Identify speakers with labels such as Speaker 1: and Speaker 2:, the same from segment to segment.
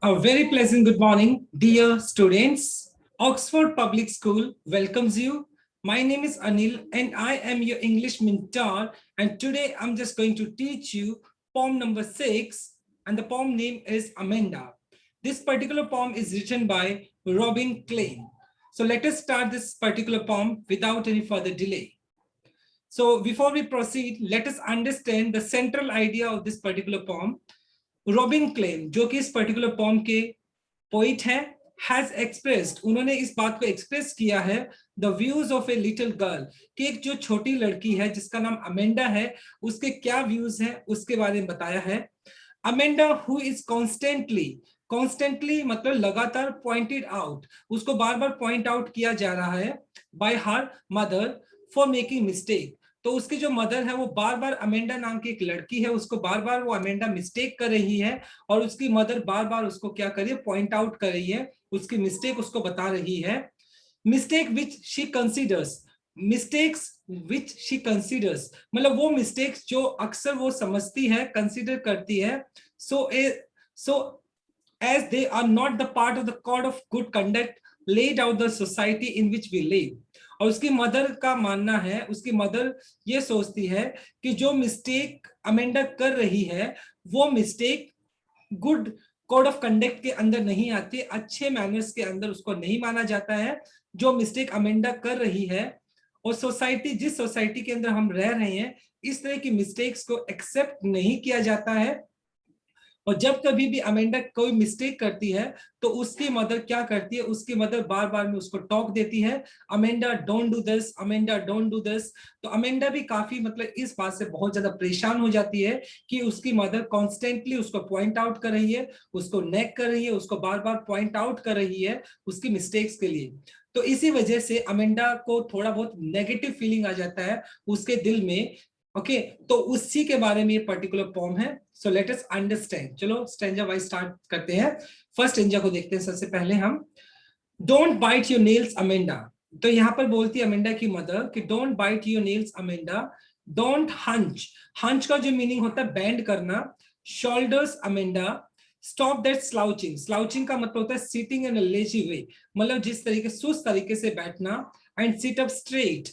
Speaker 1: A very pleasant good morning, dear students. Oxford Public School welcomes you. My name is Anil and I am your English mentor. And today I'm just going to teach you poem number 6, and the poem name is Amanda. This particular poem is written by Robin Klein. So let us start this particular poem without any further delay. So before we proceed, let us understand the central idea of this particular poem. Robin Klein जो कि इस particular पॉम के poet हैं has expressed, उन्होंने इस बात को express किया है the views of a little girl कि एक जो छोटी लड़की है जिसका नाम अमेंडा है उसके क्या व्यूज हैं उसके बारे में बताया है। अमेंडा हु इज कॉन्स्टेंटली मतलब लगातार पॉइंटेड आउट, उसको बार बार पॉइंट आउट किया जा रहा है bye her mother for making mistake. तो उसकी जो मदर है वो बार बार अमेंडा नाम की एक लड़की है, उसको बार बार वो अमेंडा मिस्टेक कर रही है और उसकी मदर बार बार उसको क्या कर रही है, पॉइंट आउट कर रही है, उसकी मिस्टेक उसको बता रही है। Mistake which she considers, mistakes which she considers मतलब वो मिस्टेक्स जो अक्सर वो समझती है, कंसीडर करती है। So as they are not the part of the code of good conduct laid out the society in which we live. और उसकी मदर का मानना है, उसकी मदर ये सोचती है कि जो मिस्टेक अमेंडा कर रही है वो mistake good code of conduct के अंदर नहीं आती, अच्छे मैनर्स के अंदर उसको नहीं माना जाता है जो मिस्टेक अमेंडा कर रही है। और सोसाइटी, जिस सोसाइटी के अंदर हम रह रहे हैं, इस तरह की मिस्टेक्स को एक्सेप्ट नहीं किया जाता है। और जब कभी भी अमेंडा कोई मिस्टेक करती है तो उसकी मदर क्या करती है, उसकी मदर बार बार में उसको टॉक देती है, Amanda don't do this, Amanda don't do this. तो अमेंडा भी काफी मतलब इस बात से बहुत ज्यादा परेशान हो जाती है कि उसकी मदर कॉन्स्टेंटली उसको पॉइंट आउट कर रही है, उसको नेक कर रही है, उसको बार बार पॉइंट आउट कर रही है उसकी मिस्टेक्स के लिए। तो इसी वजह से अमेंडा को थोड़ा बहुत नेगेटिव फीलिंग आ जाता है उसके दिल में। ओके तो उसी के बारे में ये पर्टिकुलर पॉम है। So let us understand. चलो स्टेंजा वाइज स्टार्ट करते हैं। फर्स्ट स्टेंजा को देखते हैं सबसे पहले हम। Don't bite your nails Amanda. तो यहाँ पर बोलती है अमेंडा की मदर कि don't bite your nails Amanda, don't hunch. Hunch का जो मीनिंग होता है बैंड करना। Shoulders Amanda, stop that slouching. Slouching का मतलब होता है सिटिंग इन अ लेजी वे, मतलब जिस तरीके सुस्त तरीके से बैठना। And sit up straight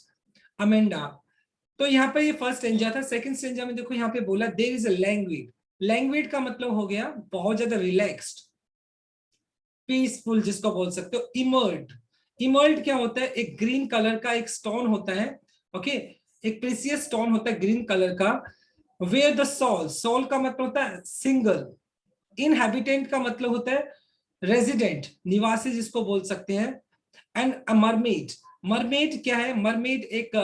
Speaker 1: Amanda. तो यहाँ पे ये फर्स्ट स्टेंजा था। सेकंड स्टेंजा में देखो यहाँ पे बोला there is a language. Language का मतलब हो गया बहुत ज्यादा रिलैक्स्ड, पीसफुल जिसको बोल सकते हो। इमर्ड, इमर्ड क्या होता है, एक ग्रीन कलर का एक स्टोन होता है। ओके एक प्रीसियस स्टोन होता है ग्रीन कलर का। वेयर द सोल, सोल का मतलब होता है सिंगल। इनहैबिटेंट का मतलब होता है रेजिडेंट, निवासी जिसको बोल सकते हैं। एंड अ मरमेड, मरमेड क्या है, मरमेड एक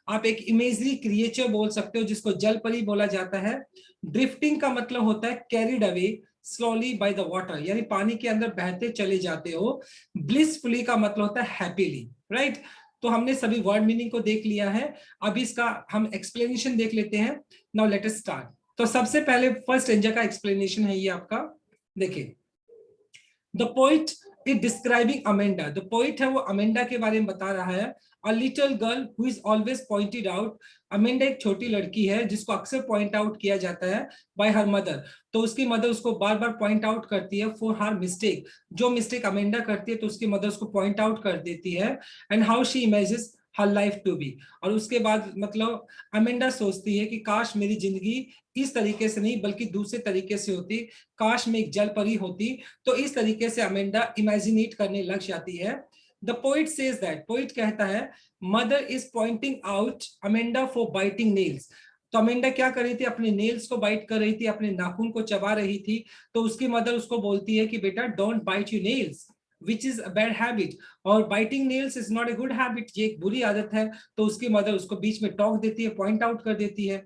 Speaker 1: आप एक इमेजरी क्रिएचर बोल सकते हो जिसको जल परी बोला जाता है। ड्रिफ्टिंग का मतलब होता है carried away slowly by the water, यानी पानी के अंदर बहते चले जाते हो। ब्लिसफुली का मतलब होता है हैप्पीली, राइट। तो हमने सभी वर्ड मीनिंग को देख लिया है, अभी इसका हम एक्सप्लेनेशन देख लेते हैं। Now let us start. तो सबसे पहले फर्स्ट स्टेंजा का एक्सप्लेनेशन है ये आपका, देखिए। The poet is describing Amanda, the poet है वो अमेंडा के बारे में बता रहा है। A little girl who is always pointed out, Amanda एक छोटी लड़की है जिसको अक्सर पॉइंट आउट किया जाता है बाय हर मदर। तो उसकी मदर उसको बार बार पॉइंट आउट करती है फॉर हर मिस्टेक, जो मिस्टेक अमेंडा करती है तो उसकी मदर उसको पॉइंट आउट कर देती है। And how she imagines her life to be, और उसके बाद मतलब अमेंडा सोचती है कि काश मेरी जिंदगी इस तरीके से नहीं बल्कि दूसरे तरीके से होती, काश मैं एक जल परी होती। तो इस तरीके से अमेंडा इमेजिनेट करने लग जाती है। The poet says that, poet कहता है mother is pointing out Amanda for biting nails. तो अमेंडा क्या कर रही थी, अपने नेल्स को बाइट कर रही थी, अपने नाखून को चबा रही थी। तो उसकी मदर उसको बोलती है कि बेटा don't bite you nails which is a bad habit, और biting nails is not a good habit, ये एक बुरी आदत है। तो उसकी मदर उसको बीच में टॉक देती है, पॉइंट आउट कर देती है।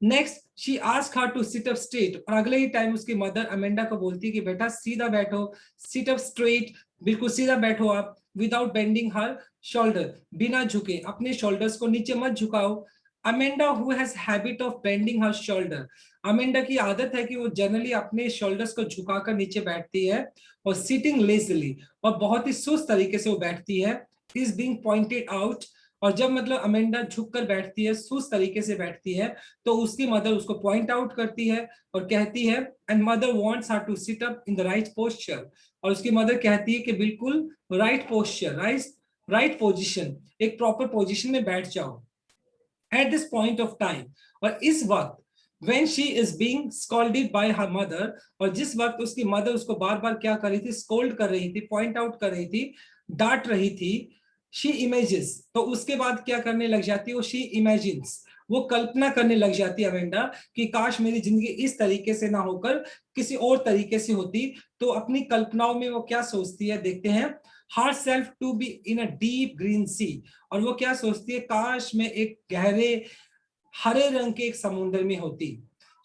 Speaker 1: Next she ask her to sit up straight, और अगले ही टाइम उसकी मदर अमेंडा को बोलती है कि बेटा सीधा बैठो, सिट अप स्ट्रेट, बिल्कुल सीधा बैठो आप, विदाउट बेंडिंग हर शोल्डर, बिना झुके, अपने शोल्डर्स को नीचे मत झुकाओ। Amanda who has habit of bending her shoulder, Amanda की आदत है कि वो जनरली अपने शोल्डर्स को झुकाकर नीचे बैठती है। और सिटिंग लेजली, और बहुत ही सुस्त तरीके से वो बैठती है। इज बीइंग पॉइंटेड आउट और जब मतलब अमेंडा झुक कर बैठती है, सुस्त तरीके से बैठती है, तो उसकी मदर उसको पॉइंट आउट करती है और कहती है and mother wants her to sit up in the right posture. और उसकी मदर कहती है कि बिल्कुल राइट पोस्चर, राइट पोजीशन, एक प्रॉपर पोजीशन में बैठ जाओ at this point of time. और इस वक्त when she is being scolded by her mother, और जिस वक्त उसकी मदर उसको बार बार क्या कर रही थी, स्कोल्ड कर रही थी, पॉइंट आउट कर रही थी, डांट रही थी, she images, तो उसके बाद क्या करने लग जाती है वो, she imagines, वो कल्पना करने लग जाती है अमेंडा कि काश मेरी जिंदगी इस तरीके से ना होकर किसी और तरीके से होती। तो अपनी कल्पनाओं में वो क्या सोचती है, देखते हैं। herself to be in a deep green sea, और वो क्या सोचती है, काश मैं एक गहरे हरे रंग के एक समुद्र में होती।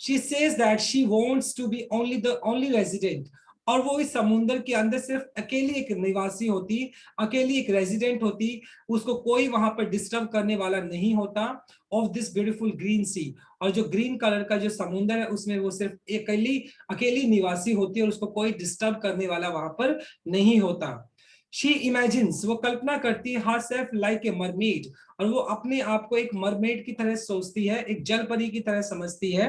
Speaker 1: She says that she wants to be only resident, और वो इस समुद्र के अंदर सिर्फ अकेली एक निवासी होती, अकेली एक रेजिडेंट होती, उसको कोई वहां पर डिस्टर्ब करने वाला नहीं होता ऑफ दिस ब्यूटीफुल ग्रीन सी। और जो ग्रीन कलर का जो समुद्र है उसमें वो सिर्फ अकेली निवासी होती है और उसको कोई डिस्टर्ब करने वाला वहां पर नहीं होता। She imagines, वो कल्पना करती है herself like a mermaid, और वो अपने आप को एक मरमेड की तरह सोचती है, एक जल परी की तरह समझती है,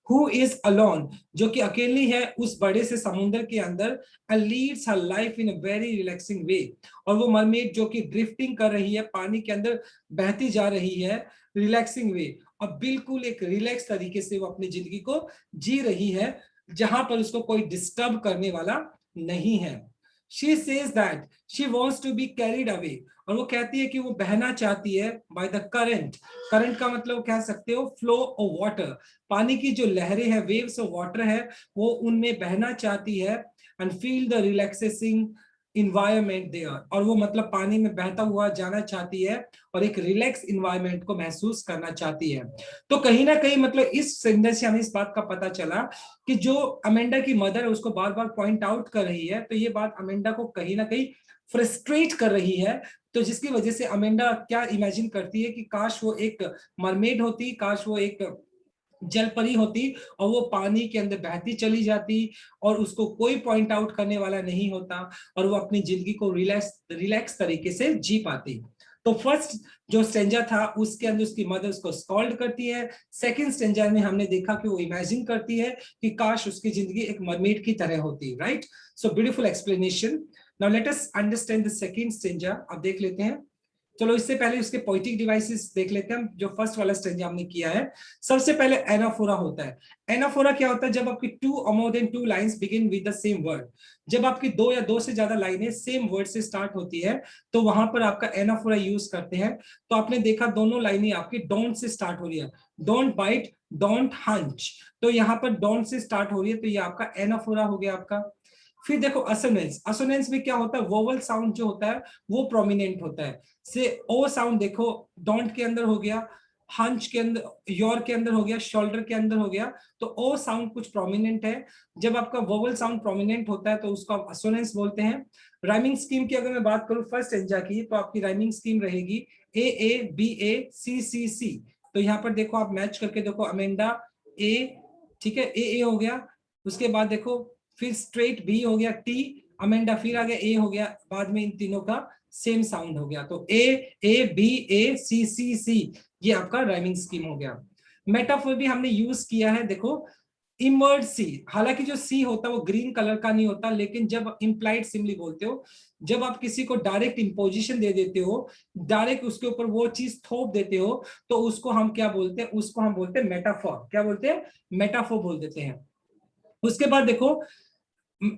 Speaker 1: who is alone, जो कि अकेली है उस बड़े से समुद्र के अंदर, and leads her life in a very relaxing way, और वो मरमेड जो कि ड्रिफ्टिंग कर रही है, पानी के अंदर बहती जा रही है, रिलैक्सिंग वे, और बिल्कुल एक रिलैक्स तरीके से वो अपनी जिंदगी को जी रही है, जहां पर उसको कोई डिस्टर्ब करने वाला नहीं है। She says that she wants to be carried away, और वो कहती है कि वो बहना चाहती है by the current। करंट का मतलब कह सकते हो फ्लो ऑफ वाटर, पानी की जो लहरें हैं, वेव्स ऑफ वाटर है, वो उनमें बहना चाहती है and feel the relaxing environment there, और वो मतलब पानी में बहता हुआ जाना चाहती है और एक रिलैक्स इन्वायरमेंट को महसूस करना चाहती है। तो कहीं ना कहीं मतलब इस सेंटेंस से हमें इस बात का पता चला कि जो अमेंडा की मदर है उसको बार बार पॉइंट आउट कर रही है, तो ये बात अमेंडा को कहीं ना कहीं फ्रस्ट्रेट कर रही है। तो जिसकी वजह से अमेंडा क्या इमेजिन करती है कि काश वो एक मरमेड होती, काश वो एक जल परी होती और वो पानी के अंदर बहती चली जाती और उसको कोई पॉइंट आउट करने वाला नहीं होता और वो अपनी जिंदगी को रिलैक्स तरीके से जी पाती। तो फर्स्ट जो स्टेंजा था उसके अंदर उसकी मदर उसको स्कॉल्ड करती है, सेकंड स्टेंजा में हमने देखा कि वो इमेजिन करती है कि काश उसकी जिंदगी एक मरमेड की तरह होती, right. So beautiful explanation. Now let us understand the second stanza. अब देख लेते हैं, चलो इससे पहले उसके पोएटिक डिवाइसेस देख लेते हैं। जो फर्स्ट वाला स्टेंजा हमने किया है, सबसे पहले एनाफोरा होता है। एनाफोरा क्या होता है, जब आपकी टू और more than two lines begin with the same word, जब आपकी दो या दो से ज्यादा लाइनें सेम वर्ड से स्टार्ट होती है तो वहां पर आपका एनाफोरा यूज करते हैं। तो आपने देखा दोनों लाइनें आपकी डोंट से स्टार्ट हो रही है, डोंट बाइट, डोंट हंच, तो यहाँ पर डोंट से स्टार्ट हो रही है, तो ये आपका एनाफोरा हो गया आपका। फिर देखो असोनेंस, असोनेंस में क्या होता है, वोवल साउंड जो होता है वो प्रोमिनेंट होता है। से ओ साउंड देखो, डोंट के अंदर हो गया, हंच के अंदर, योर के अंदर हो गया, शोल्डर के अंदर हो गया, तो ओ साउंड कुछ प्रोमिनेंट है। जब आपका वोवल साउंड प्रोमिनेंट होता है तो उसको आप असोनेंस बोलते हैं। राइमिंग स्कीम की अगर मैं बात करूं फर्स्ट स्टेंजा की, तो आपकी राइमिंग स्कीम रहेगी ए ए बी ए सी सी सी। तो यहाँ पर देखो आप मैच करके देखो, अमेंडा ए, ठीक है, ए हो गया, उसके बाद देखो फिर स्ट्रेट बी हो गया, टी, अमेंडा फिर आ गया ए हो गया, बाद में इन तीनों का सेम साउंड हो गया। तो ए बी ए सी सी सी, ये आपका राइमिंग स्कीम हो गया। मेटाफोर भी हमने यूज किया है, देखो इमर्ड सी, हालांकि जो सी होता है वो ग्रीन कलर का नहीं होता, लेकिन जब इंप्लाइड सिमली बोलते हो, जब आप किसी को डायरेक्ट इंपोजिशन दे देते हो, डायरेक्ट उसके ऊपर वो चीज थोप देते हो, तो उसको हम क्या बोलते हैं, उसको हम बोलते हैं मेटाफोर। क्या बोलते हैं, मेटाफोर बोल देते हैं। उसके बाद देखो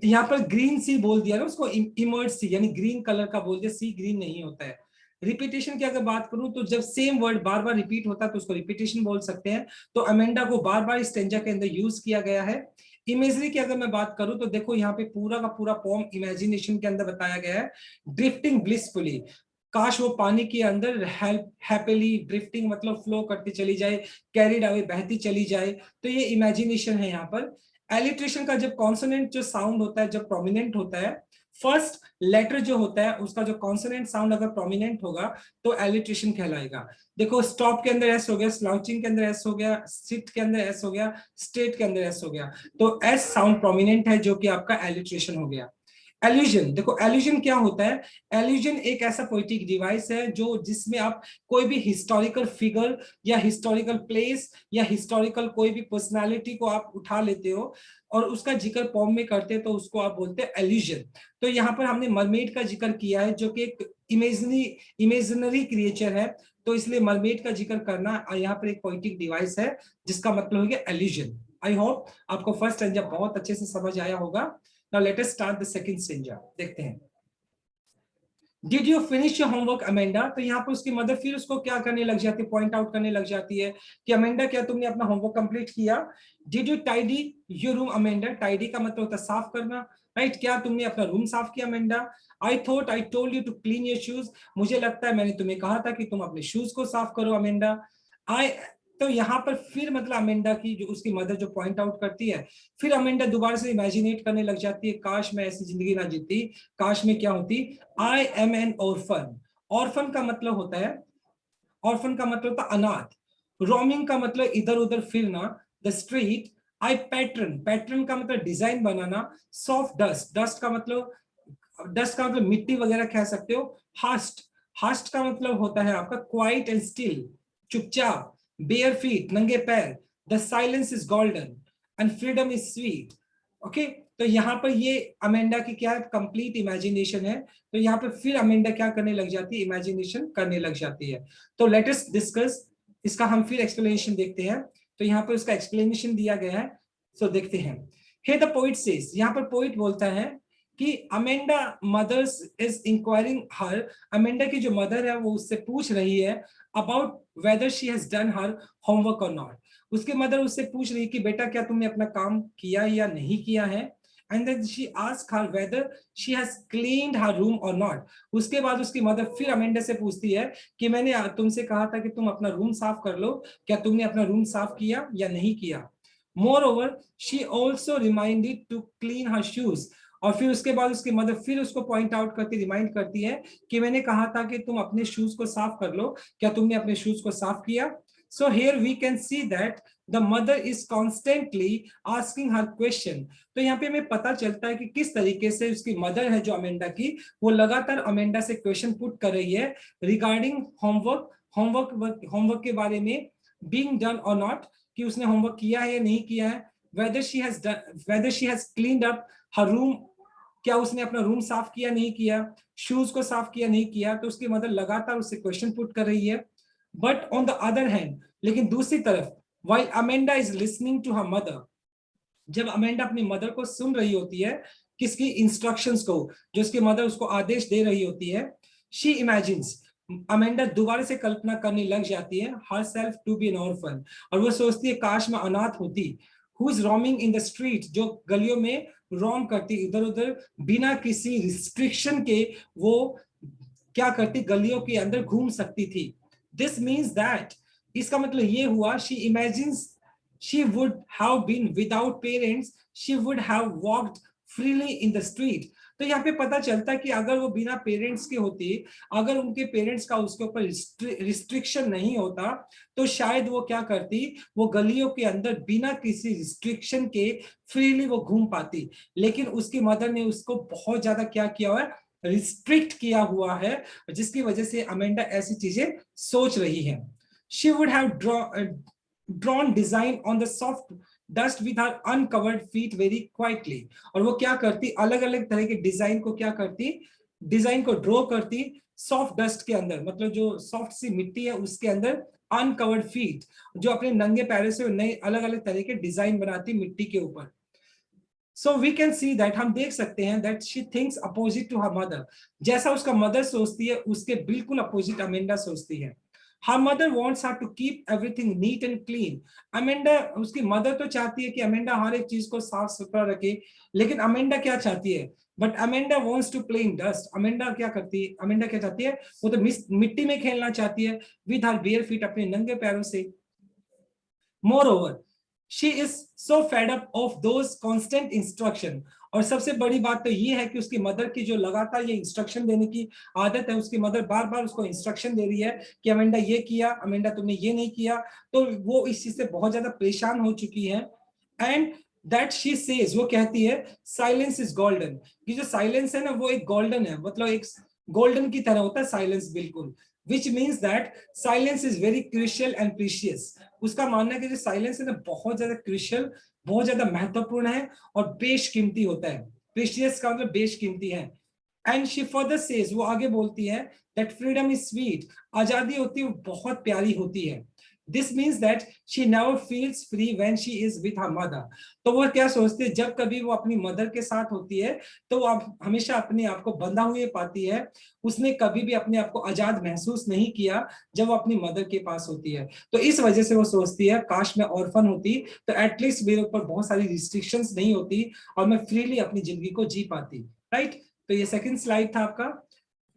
Speaker 1: यहाँ पर ग्रीन सी बोल दिया ना, उसको इमर्ज सी, यानी ग्रीन कलर का बोल दिया, सी ग्रीन नहीं होता है। रिपीटेशन की अगर बात करूं तो जब सेम वर्ड बार बार रिपीट होता है तो उसको रिपीटेशन बोल सकते हैं। तो अमेंडा को बार बार इस स्टेंजा के अंदर यूज किया गया है। इमेजरी की अगर मैं बात करूं तो देखो यहाँ पे पूरा का पूरा पोम इमेजिनेशन के अंदर बताया गया है। ड्रिफ्टिंग ब्लिसफुली, काश वो पानी के अंदर हैप्पीली, ड्रिफ्टिंग मतलब फ्लो करती चली जाए, कैरिड अवे बहती चली जाए, तो ये इमेजिनेशन है यहाँ पर। एलिट्रेशन का जब कॉन्सोनेंट जो साउंड होता है जब प्रोमिनेंट होता है, फर्स्ट लेटर जो होता है उसका जो कॉन्सोनेंट साउंड अगर प्रोमिनेंट होगा तो एलिट्रेशन कहलाएगा। देखो स्टॉप के अंदर एस हो गया, स्लाउचिंग के अंदर एस हो गया, सिट के अंदर एस हो गया, स्ट्रेट के अंदर एस हो गया, तो एस साउंड प्रोमिनेंट है जो कि आपका एलिट्रेशन हो गया। एल्यूजन, देखो एल्यूजन क्या होता है। एल्यूजन एक ऐसा पोइटिक डिवाइस है जो जिसमें आप कोई भी हिस्टोरिकल फिगर या हिस्टोरिकल प्लेस या हिस्टोरिकल कोई भी पर्सनालिटी को आप उठा लेते हो और उसका जिक्र पॉम में करते हैं, तो उसको आप बोलते हैं एल्यूजन। तो यहाँ पर हमने मरमेड का जिक्र किया है, जो कि एक इमेजिनरी क्रिएचर है, तो इसलिए मरमेड का जिक्र करना यहाँ पर एक पोइटिक डिवाइस है जिसका मतलब हो गया एल्यूजन। आई होप आपको फर्स्ट स्टैंजा बहुत अच्छे से समझ आया होगा। Now let us start the second stanza. देखते हैं। Did you finish your homework, Amanda? तो यहाँ पर उसकी मदर फिर उसको क्या करने लग जाती है, पॉइंट आउट करने लग जाती है कि अमेंडा क्या तुमने अपना होमवर्क कंप्लीट किया? Did you tidy your room, Amanda? Tidy का मतलब होता है साफ करना, राइट? क्या तुमने अपना रूम साफ किया, Amanda? I thought I told you to clean your shoes. मुझे लगता है मैंने तुम्हें कहा था कि तुम अपने शूज को साफ करो, अमेंडा। I तो यहाँ पर फिर मतलब अमेंडा की जो उसकी मदर जो पॉइंट आउट करती है, फिर अमेंडा दोबारा से इमेजिनेट करने लग जाती है, काश मैं ऐसी जिंदगी ना जीती, काश में क्या होती। I am N orphan. Orphan का मतलब होता है, ऑर्फन का मतलब होता है अनाथ। रोमिंग का मतलब इधर उधर फिरना, the street. I pattern, pattern का मतलब डिजाइन बनाना। सॉफ्ट डस्ट, डस्ट का मतलब मिट्टी वगैरह कह सकते हो। हास्ट, हास्ट का मतलब होता है आपका क्वाइट एंड स्टिल, चुपचाप। बेयर फीट, नंगे पैर। The silence is golden and freedom is sweet. Okay, तो यहाँ पर ये अमेंडा की क्या है, कंप्लीट इमेजिनेशन है। तो यहाँ पर फिर अमेंडा क्या करने लग जाती है, इमेजिनेशन करने लग जाती है। तो लेट अस डिस्कस, इसका हम फिर एक्सप्लेनेशन देखते हैं। तो यहाँ पर उसका एक्सप्लेनेशन दिया गया है, सो देखते हैं। हे द पोइट सेज, यहाँ पर पोइट बोलता है कि Amanda mothers is inquiring her, Amanda की जो मदर है वो उससे पूछ रही है about whether she has done her homework और नॉट। उसके मदर उससे पूछ रही है कि बेटा क्या तुमने अपना काम किया या नहीं किया है। And then she ask her whether she has cleaned her room और नॉट। उसके बाद उसकी मदर फिर अमेंडा से पूछती है कि मैंने तुमसे कहा था कि तुम अपना रूम साफ कर लो, क्या तुमने अपना रूम साफ किया या नहीं किया। Moreover, she also reminded to clean her shoes. और फिर उसके बाद उसकी मदर फिर उसको पॉइंट आउट करती, रिमाइंड करती है कि मैंने कहा था कि तुम अपने शूज को साफ कर लो, क्या तुमने अपने शूज को साफ किया। So here we can see that the mother is constantly asking her question. तो यहाँ पे हमें पता चलता है कि किस तरीके से उसकी मदर है जो अमेंडा की, वो लगातार अमेंडा से क्वेश्चन पुट कर रही है रिगार्डिंग होमवर्क, होमवर्क के बारे में, बीइंग डन और नॉट, कि उसने होमवर्क किया है या नहीं किया है। whether she has cleaned up her room, क्या उसने अपना रूम साफ किया नहीं किया, शूज को साफ किया नहीं किया। तो उसकी मदर लगातार उससे क्वेश्चन पुट कर रही है। But on the other hand, लेकिन दूसरी तरफ, while Amanda is listening to her mother, जब अमेंडा अपनी मदर को सुन रही होती है, किसकी इंस्ट्रक्शंस को, जो उसकी मदर उसको आदेश दे रही होती है, शी इमेजिन्स, अमेंडा दोबारा से कल्पना करने लग जाती है herself to be an orphan, और वो सोचती है काश मैं अनाथ होती। Who is roaming in the street, जो गलियों में रोम करती, इधर उधर बिना किसी रिस्ट्रिक्शन के वो क्या करती, गलियों के अंदर घूम सकती थी। दिस मीन्स दैट, इसका मतलब ये हुआ, she imagines she would have been without parents, she would have walked freely in the street. तो यहाँ पे पता चलता है कि अगर वो बिना पेरेंट्स के होती, अगर उनके पेरेंट्स का उसके ऊपर रिस्ट्रिक्शन नहीं होता, तो शायद वो क्या करती, वो गलियों के अंदर बिना किसी रिस्ट्रिक्शन के फ्रीली वो घूम पाती। लेकिन उसकी मदर ने उसको बहुत ज्यादा क्या किया हुआ है, रिस्ट्रिक्ट किया हुआ है, जिसकी वजह से अमेंडा ऐसी चीजें सोच रही है। She would have drawn design on the soft dust with her uncovered feet very quietly. और वो क्या करती, अलग अलग तरह के डिजाइन को क्या करती, डिजाइन को ड्रॉ करती सॉफ्ट डस्ट के अंदर, मतलब जो सॉफ्ट सी मिट्टी है उसके अंदर, अनकवर्ड फीट, जो अपने नंगे पैरों से नए अलग अलग तरह के डिजाइन बनाती मिट्टी के ऊपर। So we can see that, हम देख सकते हैं that she thinks opposite to her mother, जैसा उसका मदर सोचती है उसके बिल्कुल अपोजिट अमेंडा सोचती है। Her mother wants her to keep everything neat and clean. Amanda, उसकी मदर तो चाहती है कि अमेंडा हर एक चीज को साफ सुथरा रखे, लेकिन अमेंडा क्या चाहती है, but Amanda wants to play in dust. Amanda क्या करती है, अमेंडा क्या चाहती है, वो तो मिट्टी में खेलना चाहती है, with her bare feet, अपने नंगे पैरों से। Moreover, she is so fed up of those constant instruction. और सबसे बड़ी बात तो ये है कि उसकी मदर की जो लगातार ये इंस्ट्रक्शन देने की आदत है, उसकी मदर बार बार उसको इंस्ट्रक्शन दे रही है कि अमेंडा ये किया, अमेंडा तुमने ये नहीं किया, तो वो इस चीज से बहुत ज्यादा परेशान हो चुकी है। एंड दैट शी सेज, वो कहती है साइलेंस इज गोल्डन, कि जो साइलेंस है ना वो एक गोल्डन है, मतलब एक गोल्डन की तरह होता है साइलेंस बिल्कुल, which means that silence is very crucial and precious. उसका मानना है कि जो साइलेंस है ना बहुत ज्यादा क्रूशियल, बहुत ज्यादा महत्वपूर्ण है और बेशकीमती होता है। प्रीशियस का मतलब बेशकीमती है। एंड शी फर्दर सेज, वो आगे बोलती है दैट फ्रीडम इज स्वीट, आजादी होती है वो बहुत प्यारी होती है। This means that she never feels free when she is with her mother. तो वो क्या सोचती है, जब कभी वो अपनी मदर के साथ होती है तो वो हमेशा अपने आप को बंधा हुए पाती है। उसने कभी भी अपने आप को आजाद महसूस नहीं किया जब वो अपनी मदर के पास होती है। तो इस वजह से वो सोचती है काश मैं ऑर्फन होती तो एटलीस्ट मेरे ऊपर बहुत सारी रिस्ट्रिक्शंस नहीं होती और मैं फ्रीली अपनी जिंदगी को जी पाती। राइट, तो ये सेकंड स्लाइड था आपका।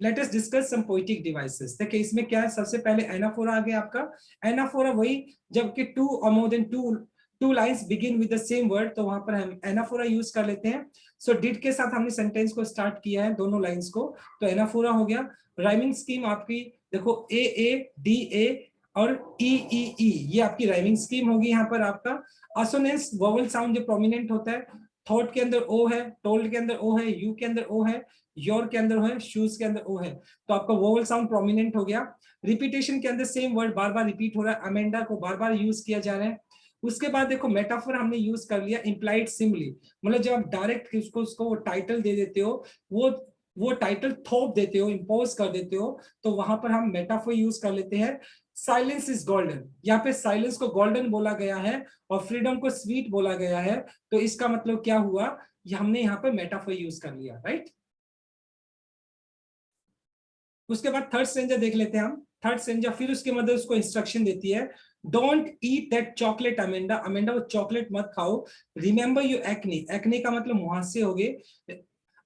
Speaker 1: Let us discuss some poetic devices. देखिए इसमें क्या है, सबसे पहले एनाफोरा आ गया आपका। एनाफोरा वही, जबकि टू और more than two lines begin with the same word, तो वहां पर हम एनाफोरा यूज कर लेते हैं। सो डिड के साथ हमने सेंटेंस को स्टार्ट किया है दोनों लाइंस को, तो एनाफोरा हो गया। राइमिंग स्कीम आपकी देखो ए और ई, ये आपकी राइमिंग स्कीम होगी यहाँ पर आपका। असोनेंस वोवल साउंड जो प्रोमिनेंट होता है, थॉट के अंदर ओ है, टोल्ड के अंदर ओ है, यू के अंदर ओ है, योर के अंदर है, शूज के अंदर ओ है, तो आपका वोवल साउंड प्रोमिनेंट हो गया। रिपीटेशन के अंदर सेम वर्ड बार बार रिपीट हो रहा है, अमेंडा को बार बार यूज किया जा रहा है। उसके बाद देखो मेटाफर हमने यूज कर लिया, इंप्लाइड सिमिली, मतलब जब आप डायरेक्ट उसको वो टाइटल दे देते हो, वो टाइटल थोप देते हो, इंपोज कर देते हो, तो वहां पर हम मेटाफर यूज कर लेते हैं। साइलेंस इज गोल्डन, यहाँ पे साइलेंस को गोल्डन बोला गया है और फ्रीडम को स्वीट बोला गया है, तो इसका मतलब क्या हुआ, ये हमने यहाँ पर मेटाफर यूज कर लिया। राइट, उसके बाद थर्ड स्ट्रेंजर देख लेते हैं हम। थर्ड स्ट्रेंजर फिर उसके मदर उसको इंस्ट्रक्शन देती है, don't eat that chocolate Amanda, Amanda वो चॉकलेट मत खाओ। रिमेंबर यू एक्ने, एक्ने का मतलब मुहासे हो गए,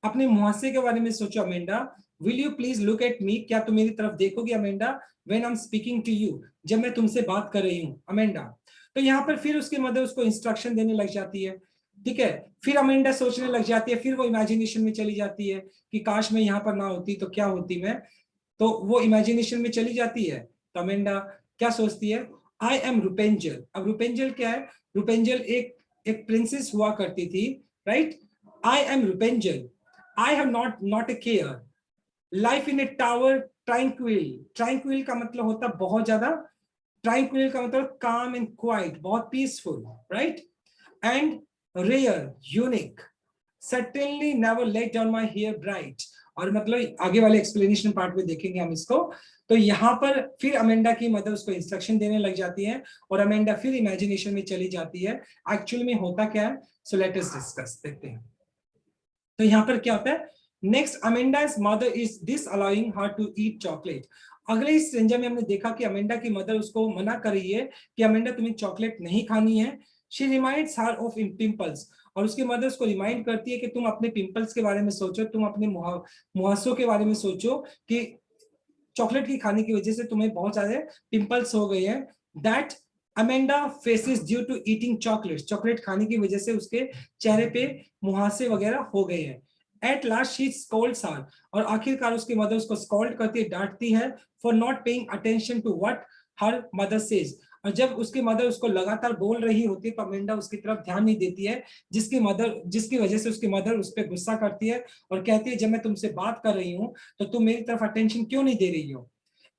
Speaker 1: अपने मुहासे के बारे में सोचो Amanda. Will you please look at me, क्या तुम मेरी तरफ देखोगी Amanda, when I am speaking to you, जब मैं तुमसे बात कर रही हूँ अमेंडा। तो यहाँ पर फिर उसकी मदर उसको इंस्ट्रक्शन देने लग जाती है। ठीक है, फिर अमेंडा सोचने लग जाती है, फिर वो इमेजिनेशन में चली जाती है कि काश मैं यहाँ पर ना होती तो क्या होती मैं, तो वो इमेजिनेशन में चली जाती है। तो अमेंडा क्या सोचती है, आई एम रुपेंजल। अब रुपेंजल क्या है, रुपेंजल एक एक प्रिंसेस हुआ करती थी। Right, I am Rapunzel, I have not a care, life in a tower tranquil, tranquil का मतलब होता है बहुत ज्यादा, ट्रैंक्विल का मतलब काम एंड क्वाइट, बहुत peaceful. Right, and rare unique, certainly never let down my hair bright, और मतलब आगे वाले एक्सप्लेनेशन पार्ट में देखेंगे हम इसको। तो यहाँ पर फिर अमेंडा की मदर उसको इंस्ट्रक्शन देने लग जाती है और अमेंडा फिर इमेजिनेशन में चली जाती है। एक्चुअल में होता क्या है, सो लेट अस डिस्कस, देखते हैं। तो यहाँ पर क्या होता है, next Amanda's mother is disallowing her to eat chocolate. अगले इस स्ट्रेंजर में हमने देखा कि अमेंडा की मदर उसको मना कर रही है कि अमेंडा तुम्हें चॉकलेट नहीं खानी है। She reminds her of in pimples, और उसकी मदर उसको रिमाइंड करती है कि तुम अपने पिंपल्स के बारे में सोचो, तुम अपने मुहासों के बारे में सोचो कि चॉकलेट की खाने की वजह से तुम्हें बहुत ज्यादा पिंपल्स हो गए हैं। That Amanda faces due to eating chocolate, chocolate खाने की वजह से उसके चेहरे पे मुहासे वगैरह हो गए हैं। एट लास्ट शी स्कोल्ड्स हर, और आखिरकार उसकी मदर उसको स्कोल्ड करती है, डांटती है, for not paying attention to what her mother says. और जब उसकी मदर उसको लगातार बोल रही होती है तो अमेंडा उसकी तरफ ध्यान नहीं देती है, जिसकी वजह से उसकी मदर उस पर गुस्सा करती है और कहती है जब मैं तुमसे बात कर रही हूँ तो तुम मेरी तरफ अटेंशन क्यों नहीं दे रही हो।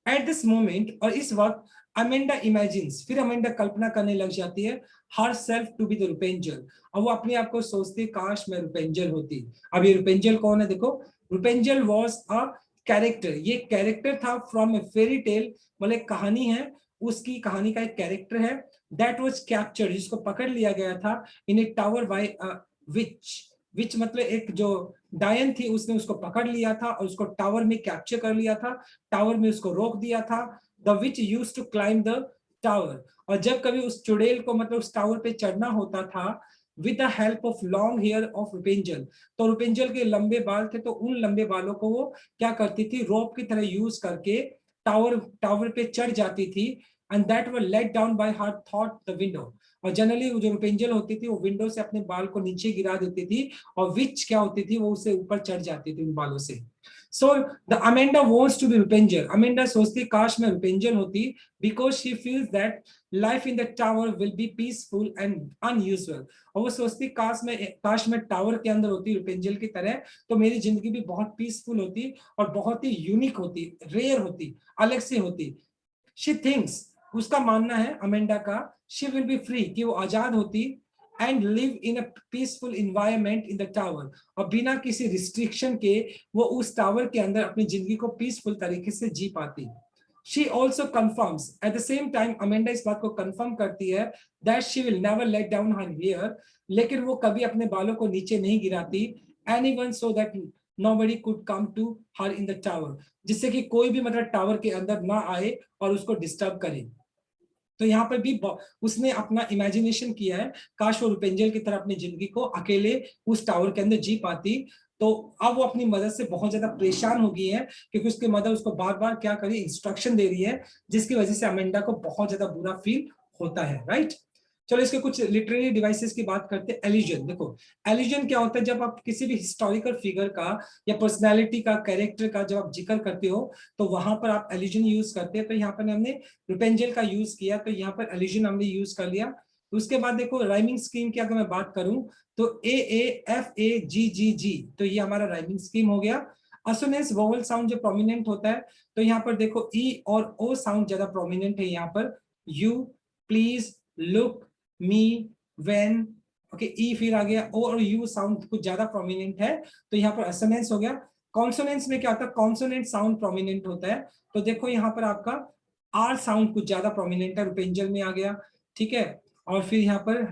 Speaker 1: एट दिस मोमेंट, और इस वक्त अमेंडा इमेजिन्स, फिर अमेंडा कल्पना करने लग जाती है, herself to be the Rapunzel, और वो अपने आप को सोचती काश मैं रुपेंजल होती। अब ये रुपेंजल कौन है, देखो रुपेंजल वॉज अ कैरेक्टर, ये कैरेक्टर था फ्रॉम ए फेरी टेल, मतलब एक कहानी है, उसकी कहानी का एक कैरेक्टर है। दैट वॉज कैप्चर्ड, जिसको पकड़ लिया गया था इन ए टावर बाय विच, विच मतलब एक जो डायन थी उसने उसको पकड़ लिया था और उसको टावर में कैप्चर कर लिया था, टावर में उसको रोक दिया था। The witch used to climb the tower, और जब कभी उस चुड़ैल को मतलब उस टावर पे चढ़ना होता था with the help of long hair of Rapunzel, तो रुपेंजल के लंबे बाल थे तो उन लंबे बालों को वो क्या करती थी, रोप की तरह यूज करके टावर टावर पे चढ़ जाती थी। And that were let down by her through the window, और जनरली जो रुपेंजल होती थी वो विंडो से अपने बाल को नीचे गिरा देती थी, और विच क्या होती थी वो उससे ऊपर चढ़ जाती थी उन बालों से। So the Amanda wants to be Rapunzel, Amanda सोचती काश मैं रुपेंजल होती, because she feels that life in the tower will be peaceful and unusual. और वो सोचती काश मैं टावर के अंदर होती रुपेंजल की तरह, तो मेरी जिंदगी भी बहुत पीसफुल होती और बहुत ही यूनिक होती, रेयर होती, अलग से होती। शी थिंक्स, उसका मानना है अमेंडा का, शी विल बी फ्री, कि वो आजाद होती, and live in a peaceful environment in the tower, और बिना किसी रिस्ट्रिक्शन के वो उस टावर के अंदर अपनी जिंदगी को पीसफुल तरीके से जी पाती। She also confirms at the same time, Amanda इस बात को कंफर्म करती है that she will never let down her hair, लेकिन वो कभी अपने बालों को नीचे नहीं गिराती, anyone so that nobody could come to her in the tower, जिससे कि कोई भी मतलब टावर के अंदर ना आए और उसको डिस्टर्ब करे। तो यहाँ पर भी उसने अपना इमेजिनेशन किया है, काश वो रुपेंजल की तरह अपनी जिंदगी को अकेले उस टावर के अंदर जी पाती। तो अब वो अपनी मदर से बहुत ज्यादा परेशान हो गई है, क्योंकि उसकी मदर उसको बार बार क्या करी, इंस्ट्रक्शन दे रही है, जिसकी वजह से अमेंडा को बहुत ज्यादा बुरा फील होता है, राइट। चलो इसके कुछ लिटरेरी डिवाइसेस की बात करते हैं। एलिजन, देखो एलिजन क्या होता है, जब आप किसी भी हिस्टोरिकल फिगर का या पर्सनैलिटी का, कैरेक्टर का जब आप जिक्र करते हो, तो वहां पर आप एलिजन यूज करते हैं। तो यहाँ पर हमने रुपेंजल का यूज किया, तो यहाँ पर एलिजन हमने यूज कर लिया। उसके बाद देखो राइमिंग स्कीम की अगर मैं बात करूं, तो AAFAGGG, तो ये हमारा राइमिंग स्कीम हो गया। असोनेंस वोवल साउंड जो प्रोमिनेंट होता है, तो यहाँ पर देखो ई और ओ साउंड ज्यादा प्रोमिनेंट है यहाँ पर। You, please, look, me, when, okay, ई फिर आ गया, ओ और यू साउंड कुछ ज्यादा प्रोमिनेंट है, तो यहाँ पर असोनेंस हो गया। कॉन्सोनेंट्स में क्या होता है, कॉन्सोनेंट साउंड प्रोमिनेंट होता है, तो देखो यहाँ पर आपका आर साउंड कुछ ज्यादा प्रोमिनेंट है, रुपेंजल में आ गया, ठीक है। और फिर यहाँ पर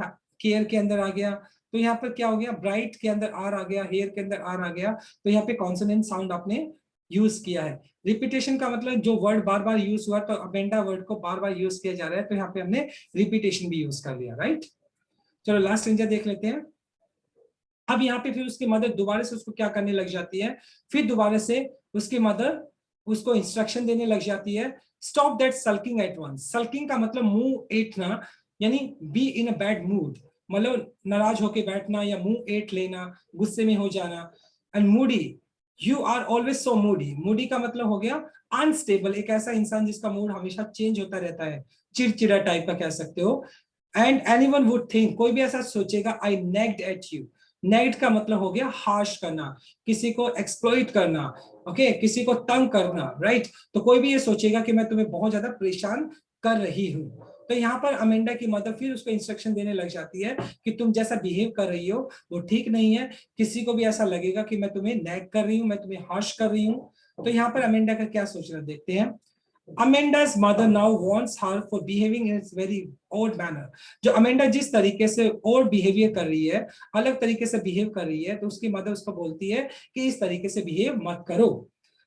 Speaker 1: केयर के अंदर आ गया, तो यहाँ पर क्या हो गया, ब्राइट के अंदर आर आ गया, हेयर के अंदर आर आ गया, तो यहाँ पे कॉन्सोनेंट साउंड आपने यूज किया है। रिपीटेशन का मतलब जो वर्ड बार बार यूज हुआ, तो अमेंडा वर्ड को बार बार यूज किया जा रहा है, तो यहाँ पे हमने रिपीटेशन भी यूज कर लिया, राइट। चलो लास्ट स्ट्रेंजर देख लेते हैं। अब यहाँ पे फिर उसकी मदर दोबारा से उसको क्या करने लग जाती है, फिर दोबारा से उसकी मदर उसको इंस्ट्रक्शन देने लग जाती है, stop that sulking at once. Sulking का मतलब मुंह एटना, यानी be in a bad mood, मतलब नाराज होके बैठना या मुंह एट लेना, गुस्से में हो जाना। And moody, you are always so moody, moody का मतलब हो गया अनस्टेबल, एक ऐसा इंसान जिसका मूड हमेशा चेंज होता रहता है, चिड़चिड़ा टाइप का कह सकते हो। एंड एनीवन वुड थिंक, कोई भी ऐसा सोचेगा, आई नेग्ड एट यू। नेग्ड का मतलब हो गया हार्श करना, किसी को एक्सप्लॉइट करना, ओके, किसी को तंग करना, राइट। तो कोई भी ये सोचेगा कि मैं तुम्हें बहुत ज्यादा परेशान कर रही हूँ। तो यहाँ पर अमेंडा की मदर फिर उसको इंस्ट्रक्शन देने लग जाती है कि तुम जैसा बिहेव कर रही हो वो ठीक नहीं है, किसी को भी ऐसा लगेगा कि मैं तुम्हें नैग कर रही हूँ, मैं तुम्हें हार्श कर रही हूँ। तो यहाँ पर अमेंडा का क्या सोचना देखते हैं। Amanda's mother now wants her for behaving in its very odd manner. जो अमेंडा जिस तरीके से और बिहेवियर कर रही है, अलग तरीके से बिहेव कर रही है, तो उसकी मदर उसको बोलती है कि इस तरीके से बिहेव मत करो।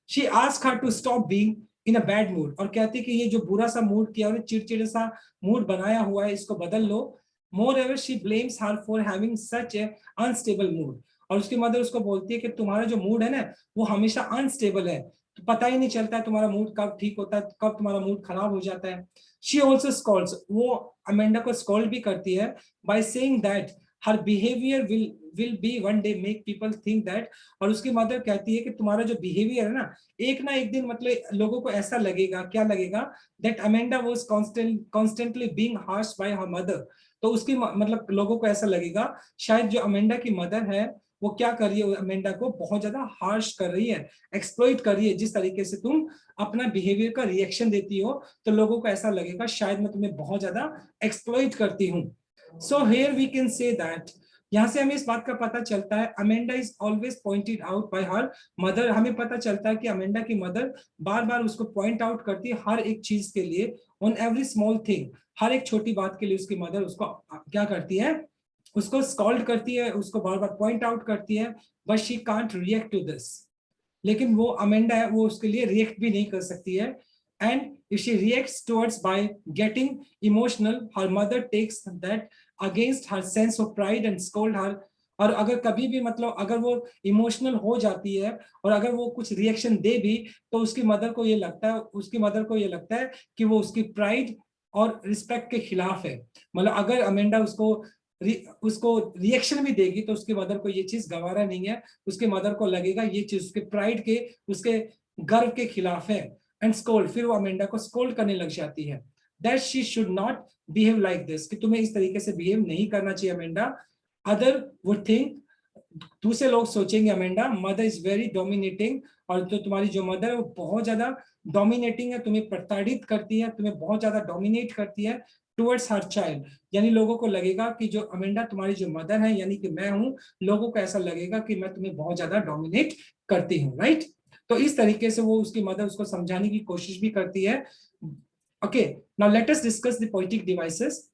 Speaker 1: She asks her to stop being in a bad mood, और कहती है कि ये जो बुरा सा मूड किया और चिड़चिड़े सा मूड बनाया हुआ है, इसको बदल लो। Moreover, she blames her for having such a unstable mood. और उसकी मदर उसको बोलती है कि तुम्हारा जो मूड है ना, वो हमेशा अनस्टेबल है, तो पता ही नहीं चलता है तुम्हारा मूड कब ठीक होता है, कब तुम्हारा मूड खराब हो जाता है। शी ऑल्सो स्कॉल्ड्स, वो अमेंडा को स्कॉल्ड भी करती है by saying that her behaviour will be one day make people think that. और उसकी मदर कहती है कि तुम्हारा जो बिहेवियर है ना एक दिन मतलब लोगों को ऐसा लगेगा, क्या लगेगा, that Amanda was constantly being harsh bye her mother. तो उसकी मतलब लोगों को ऐसा लगेगा शायद जो अमेंडा की मदर है वो क्या कर रही है, अमेंडा को बहुत ज्यादा हार्श कर रही है, एक्सप्लॉइट कर रही है। जिस तरीके से तुम अपना बिहेवियर का रिएक्शन देती हो, तो लोगों को ऐसा लगेगा शायद मैं तुम्हें बहुत ज्यादा एक्सप्लॉइट करती हूँ। So here we can say that, यहाँ से हमें इस बात का पता चलता है Amanda is always pointed out by her mother. हमें पता चलता है कि अमेंडा की मदर बार बार उसको पॉइंट आउट करती है हर एक चीज के लिए, ऑन एवरी स्मॉल थिंग, हर एक छोटी बात के लिए उसकी मदर उसको क्या करती है, उसको स्कॉल्ड करती है, उसको बार बार पॉइंट आउट करती है, but she can't react to this. लेकिन वो अमेंडा है, वो उसके लिए रिएक्ट भी नहीं कर सकती है। And if she reacts towards by getting emotional, her mother takes that against her sense of pride and scold her. और अगर कभी भी मतलब अगर वो इमोशनल हो जाती है और अगर वो कुछ रिएक्शन दे भी, तो उसकी मदर को ये लगता है कि वो उसकी प्राइड और रिस्पेक्ट के खिलाफ है। मतलब अगर अमेंडा उसको रिएक्शन भी देगी तो उसके मदर को ये चीज गवारा नहीं है, उसके मदर को लगेगा ये चीज उसके प्राइड के, उसके गर्व के खिलाफ है। एंड स्कोल्ड, फिर वो अमेंडा को स्कोल्ड करने लग जाती है that she should not behave like this, कि तुम्हें इस तरीके से बिहेव नहीं करना चाहिए अमेंडा। अदर वुड थिंक, दूसरे लोग सोचेंगे Amanda mother is very dominating, और जो तुम्हारी जो मदर है वो बहुत ज्यादा डोमिनेटिंग है, तुम्हें प्रताड़ित करती है, तुम्हें बहुत ज्यादा डोमिनेट करती है टुवर्ड्स हर चाइल्ड। यानी लोगों को लगेगा कि जो अमेंडा तुम्हारी जो मदर है, यानी कि मैं हूं, लोगों को ऐसा लगेगा कि मैं तुम्हें बहुत ज्यादा डोमिनेट करती हूँ, राइट। तो इस तरीके से वो उसकी मदर उसको समझाने की कोशिश भी करती है। Okay, now let us discuss the poetic devices.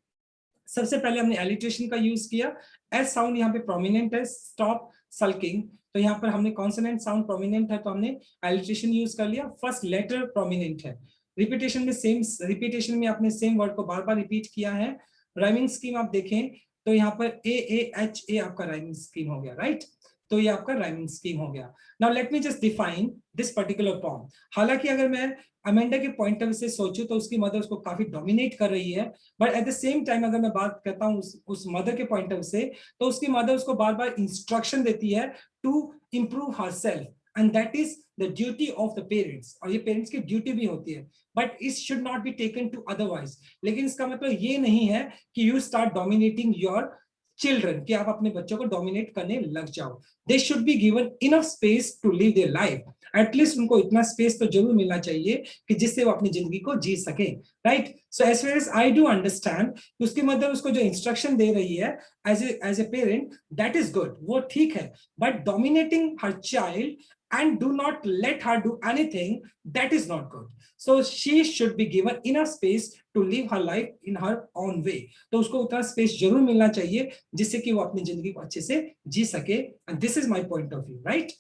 Speaker 1: सबसे पहले हमने एलिट्रेशन का यूज किया। एस साउंड यहाँ पे प्रोमिनेंट है, स्टॉप सल्किंग, तो यहाँ पर हमने कॉन्सोनेंट साउंड प्रोमिनेंट है तो हमने एलिट्रेशन यूज कर लिया। फर्स्ट लेटर प्रोमिनेंट है, रिपीटेशन में आपने सेम वर्ड को बार बार रिपीट किया है। राइमिंग स्कीम आप देखें तो यहाँ पर ए आपका राइमिंग स्कीम हो गया, राइट। तो ये आपका राइमिंग स्कीम हो गया। Now let me just define this particular point. हालांकि अगर मैं अमेंडा के पॉइंट ऑफ व्यू से सोचूं तो उसकी मदर उसको काफी डोमिनेट कर रही है, but at the same time अगर मैं बात करता हूँ उस मदर के पॉइंट ऑफ व्यू से, तो उसकी मदर उसको बार बार इंस्ट्रक्शन देती है to improve herself, and that is the duty of the parents, और ये पेरेंट्स की ड्यूटी भी होती है, but it should not be taken to otherwise. लेकिन इसका मतलब ये नहीं है कि you start dominating your children, कि आप अपने बच्चों को डोमिनेट करने लग जाओ। They should be given enough space to live their life, at least उनको इतना स्पेस तो जरूर मिलना चाहिए कि जिससे वो अपनी जिंदगी को जी सके, right. So as far as I do understand, उसकी मदर उसको जो इंस्ट्रक्शन दे रही है as a parent, that is good, वो ठीक है, but dominating her child and do not let her do anything, that is not good. So she should be given enough space to live her life in her own way. तो उसको उतना space जरूर मिलना चाहिए जिससे कि वो अपनी जिंदगी को अच्छे से जी सके, and this is my point of view, right?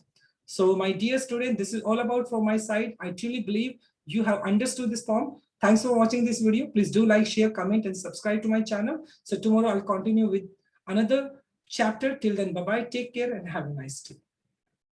Speaker 1: So my dear student, this is all about from my side. I truly believe you have understood this form. Thanks for watching this video. Please do like, share, comment and subscribe to my channel. So tomorrow I'll continue with another chapter. Till then, bye bye, take care and have a nice day.